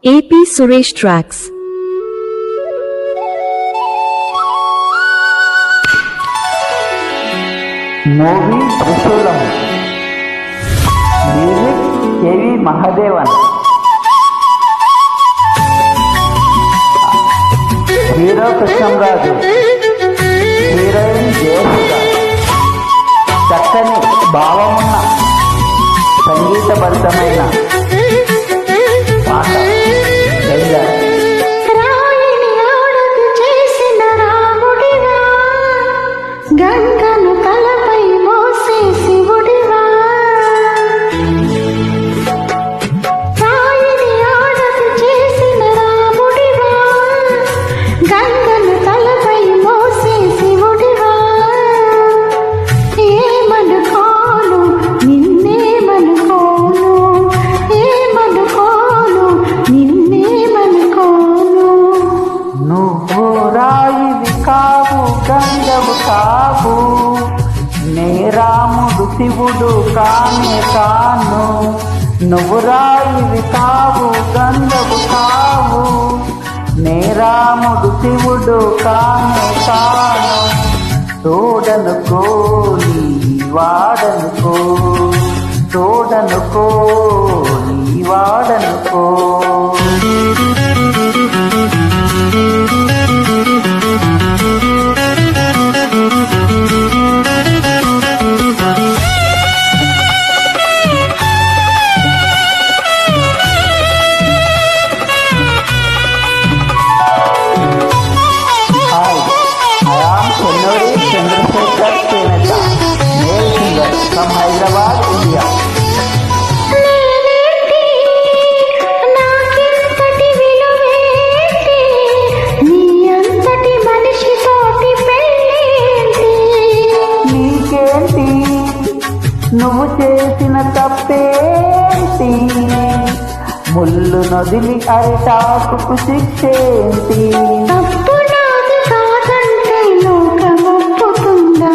AP Suresh Tracks. Movie త్రిశూలం. Music KV Mahadevan. Hero Krishnamraju, heroine Jayasudha. చక్కని భావమున్న సంగీతభరితమైన పాట గంగా. గంగను తలపై మోసే శివుడివా, రాయిని ఆడది చేసిన రాముడివా, గంగను తలపై మోసే శివుడివా. ఏమనుకోను నిన్నేమనుకోను, ఏమనుకోను నిన్నేమనుకోను. నువ్వు రాయివి కావు, గంగవు కావు, నే రాముడు శివుడు కానే కాను. నువ్వు రాయివి కావు, గంగవు కావు, నే రాముడు శివుడు కానే కాను. తోడనుకో నీ వాడనుకో, తోడనుకో నీ వాడనుకో. From Hyderabad, India. నాకెంతటి విలువేంటి, నీ అంతటి మనిషి తోటి పెళ్ళేంటి. నీకేంటి, నువ్వు చేసిన తప్పేంటి, ముళ్ళు నదిలి అరిటాకుకు శిక్షేంటి. తప్పు నాది కాదంటే లోకమొప్పుకుందా,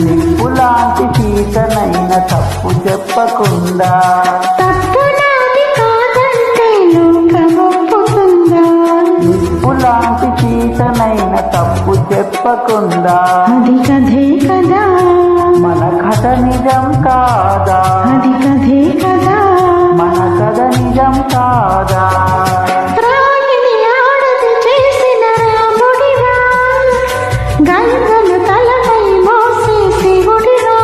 నిప్పులాంటి చీకనైన తప్పు చెప్పకుండా. తప్పు నాది కాదంటే లోకమొప్పుకుందా, నిప్పులాంటి చీకనైన తప్పు చెప్పకుండా. అది కథే కదా, మన కథ నిజం కాదా, అది కథే కదా, మన కథ నిజం కాదా. రాయిని ఆడది చేసిన రాముడివా, గంగను తలపై మోసే శివుడివా.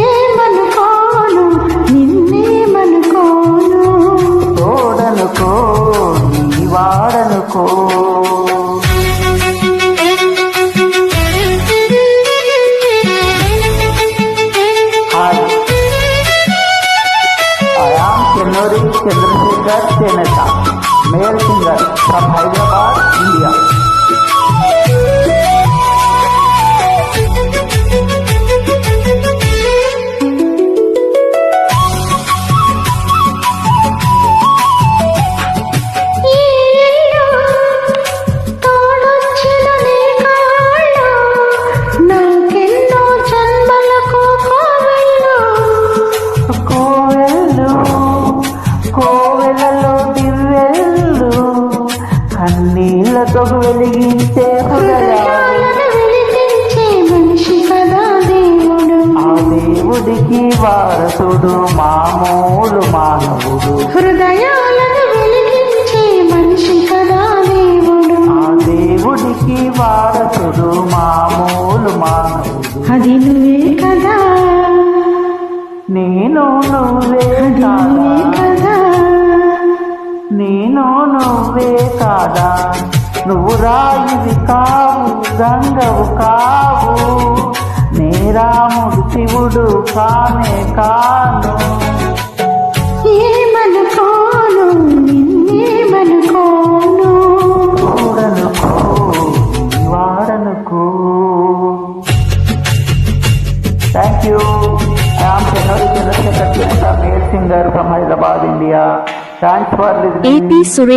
ఏమనుకోను నిన్నేమనుకోను. తోడనుకో నీ వాడనుకో. చెన్నూరి చంద్రశేఖర్ చేనేత, male singer from Hyderabad, India. కన్నీళ్లతో వెలిగించే హృదయాలను వెలిగించే మనిషి కదా దేవుడు, ఆ దేవుడికి వారసుడు మామూలు మానవుడు. హృదయాలను వెలిగించే మనిషి కదా దేవుడు, ఆ దేవుడికి వారసుడు మామూలు మానవుడు. అది నువ్వే కదా, నేను నువ్వే కదా, నేను నువ్వే కాదా. నువ్వు రాయివి కావు, గంగవు కావు, నే రాముడు శివుడు కానే కాను. ఏమనుకోను నిన్నేమనుకోను. చూడనుకో వాడనుకో. Thank you. I'm Chennuri Chandrashekar, male singer from Hyderabad, India. Thanks for listening. AP Suresh